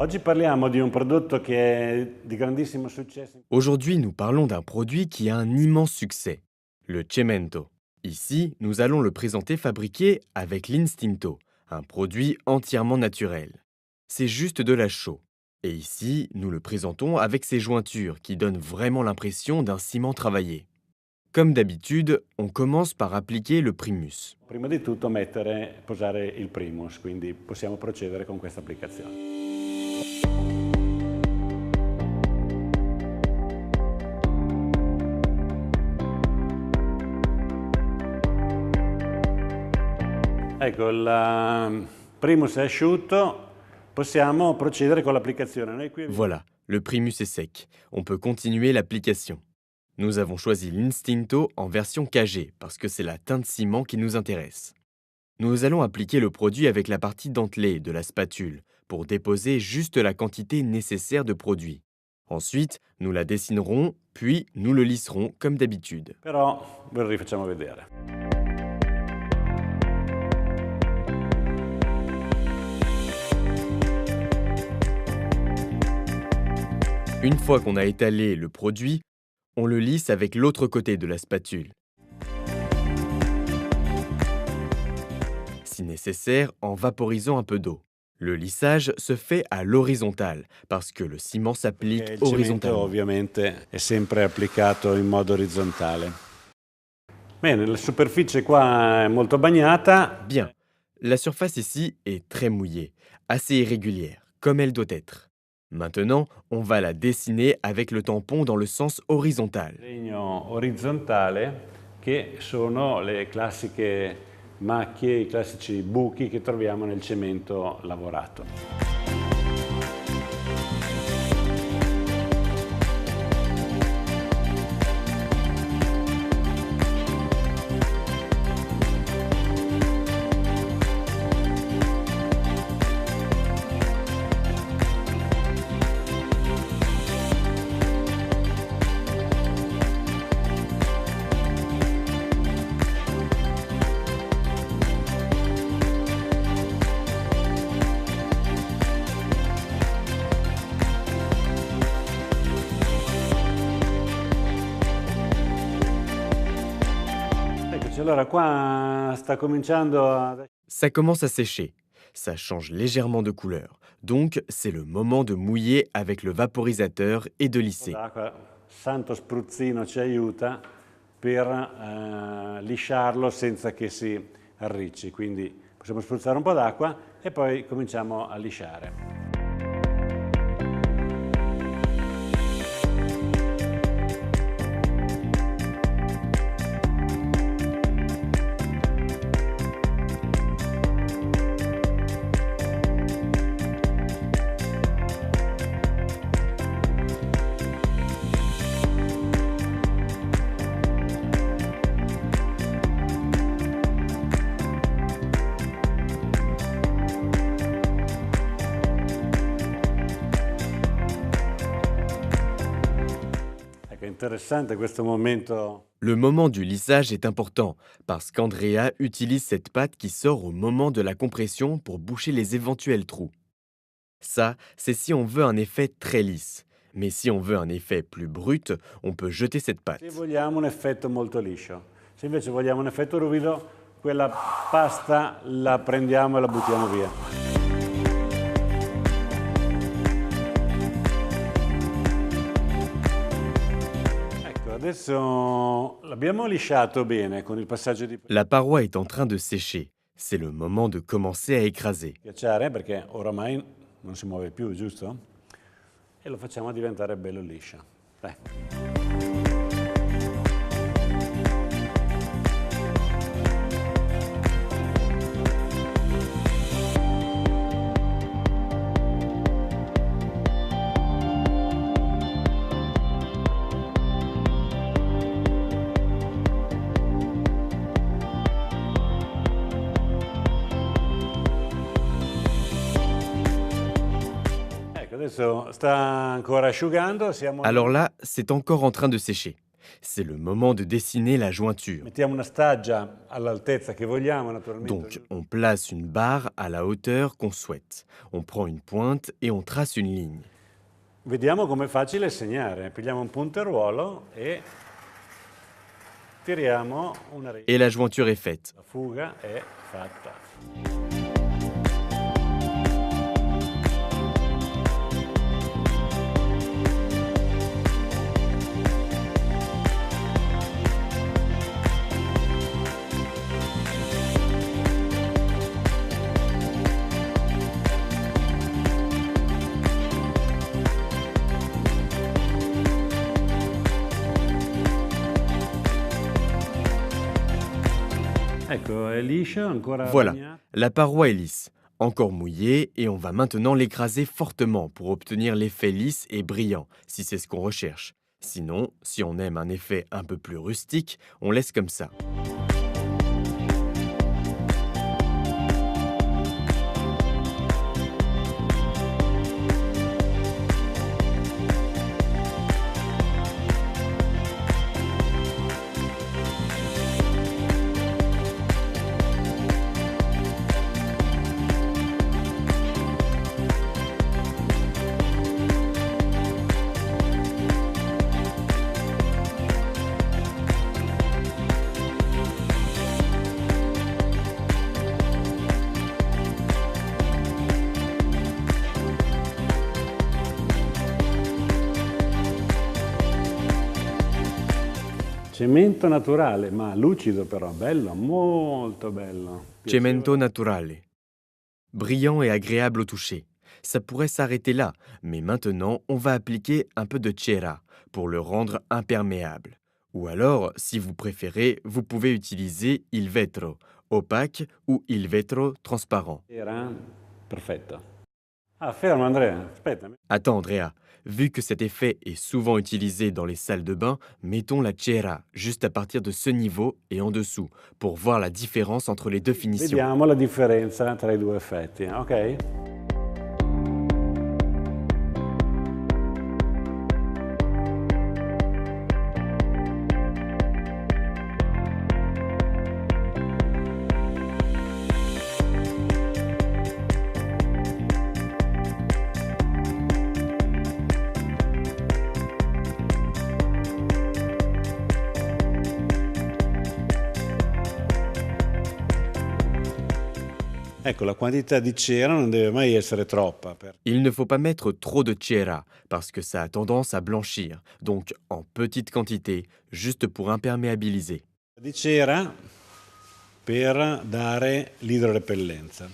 Oggi parliamo di un prodotto che è di grandissimo successo. Aujourd'hui, nous parlons d'un produit qui a un immense succès, le Cemento. Ici, nous allons le présenter fabriqué avec l'Instinto, un produit entièrement naturel. C'est juste de la chaux. Et ici, nous le présentons avec ses jointures qui donnent vraiment l'impression d'un ciment travaillé. Comme d'habitude, on commence par appliquer le primus. Prima di tutto posare il primus, quindi possiamo procedere con questa applicazione. Ecco, il primus è asciutto, possiamo procedere con l'applicazione. Voilà, le primus est sec. On peut continuer l'application. Nous avons choisi l'Instinto en version KG parce que c'est la teinte ciment qui nous intéresse. Nous allons appliquer le produit avec la partie dentelée de la spatule pour déposer juste la quantité nécessaire de produit. Ensuite, nous la dessinerons, puis nous le lisserons comme d'habitude. Però ve lo rifacciamo vedere. Une fois qu'on a étalé le produit, on le lisse avec l'autre côté de la spatule. Si nécessaire, en vaporisant un peu d'eau. Le lissage se fait à l'horizontale parce que le ciment s'applique Il cemento horizontalement. ovviamente è sempre applicato in modo orizzontale. Bene, la superficie qua è molto bagnata. Bien, la surface ici est très mouillée, assez irrégulière, comme elle doit être. Maintenant, on va la dessiner avec le tampon dans le sens horizontal. Segno orizzontale che sono le classiche macchie, i classici buchi che troviamo nel cemento lavorato. Eccoci, allora qua sta cominciando a... Ça commence à sécher. Ça change légèrement de couleur. Donc, c'est le moment de mouiller avec le vaporisateur et de lisser. L'acqua, santo spruzzino ci aiuta per lisciarlo senza che si arricci, quindi possiamo spruzzare un po' d'acqua e poi cominciamo a lisciare. Interessante questo momento. Le moment du lissage est important parce qu'Andrea utilise cette pâte qui sort au moment de la compression pour boucher les éventuels trous. Ça, c'est si on veut un effet très lisse. Mais si on veut un effet plus brut, on peut jeter cette pâte. Se vogliamo un effetto molto liscio, se invece vogliamo un effetto ruvido, quella pasta la prendiamo e la buttiamo via. Adesso l'abbiamo lisciato bene con il passaggio di La paroi est en train de sécher. C'est le moment de commencer à écraser. ghiacciare perché oramai non si muove più, giusto? E lo facciamo diventare bello liscio. Dai. Adesso sta ancora asciugando, siamo... Alors là, c'est encore en train de sécher. C'est le moment de dessiner la jointure. Mettiamo una staggia all'altezza che vogliamo, naturalmente. Donc, on place une barre à la hauteur qu'on souhaite. On prend une pointe et on trace une ligne. Vediamo com'è facile segnare. Pigliamo un punteruolo e tiriamo una riga. Et la jointure est faite. La fuga è fatta. Ecco, è liscio, ancora Voilà, bagnato. la paroi est lisse, encore mouillée, et on va maintenant l'écraser fortement pour obtenir l'effet lisse et brillant, si c'est ce qu'on recherche. Sinon, si on aime un effet un peu plus rustique, on laisse comme ça. Cemento naturale, ma lucido però, bello, molto bello. Cemento naturale. Brillant et agréable au toucher. Ça pourrait s'arrêter là, mais maintenant, on va appliquer un peu de cera pour le rendre imperméable. Ou alors, si vous préférez, vous pouvez utiliser il vetro opaque ou il vetro transparent. Era perfetto. Ah, fermo Andrea, aspetta. Attends, Andrea, vu que cet effet est souvent utilisé dans les salles de bain, mettons la cera juste à partir de ce niveau et en dessous pour voir la différence entre les deux finitions. Vediamo la differenza tra i due effetti, ok? Ecco, la quantità di cera non deve mai essere troppa. Il ne faut pas mettre trop de cera parce que ça a tendance à blanchir, donc en petite quantité, juste pour imperméabiliser. Di cera per dare l'idrorepellenza.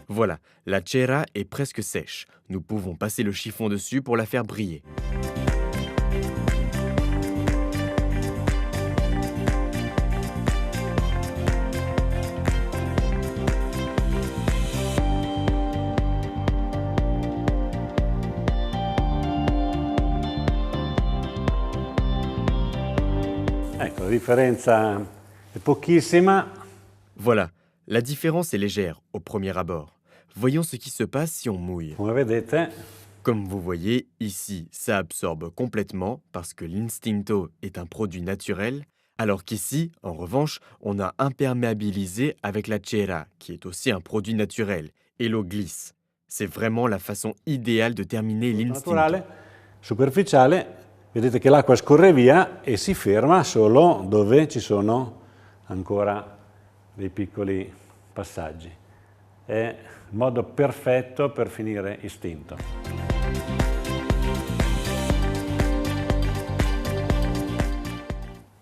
Voilà, la cera est presque sèche. Nous pouvons passer le chiffon dessus pour la faire briller. Ecco, la differenza è pochissima. Voilà, la différence est légère au premier abord. Voyons ce qui se passe si on mouille. Come vedete, Comme vous voyez, ici, ça absorbe complètement parce que l'Instinto est un produit naturel, alors qu'ici, en revanche, on a imperméabilisé avec la cera, qui est aussi un produit naturel, et l'eau glisse. C'est vraiment la façon idéale de terminer l'Instinto. naturale, superficiale, vedete che l'acqua scorre via e si ferma solo dove ci sono ancora dei piccoli passaggi. È il modo perfetto per finire istinto.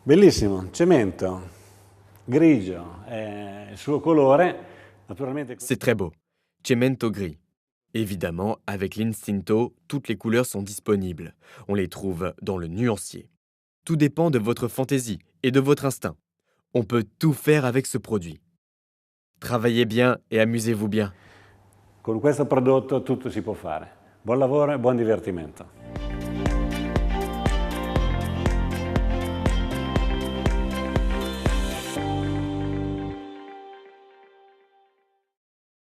Bellissimo, cemento, grigio, il suo colore, naturalmente. C'est très beau. Cemento gris. Évidemment, avec l'Instinto, toutes les couleurs sont disponibles. On les trouve dans le nuancier. Tout dépend de votre fantaisie et de votre instinct. On peut tout faire avec ce produit. Travaillez bien et amusez-vous bien. Con questo prodotto tutto si può fare. Buon lavoro e buon divertimento.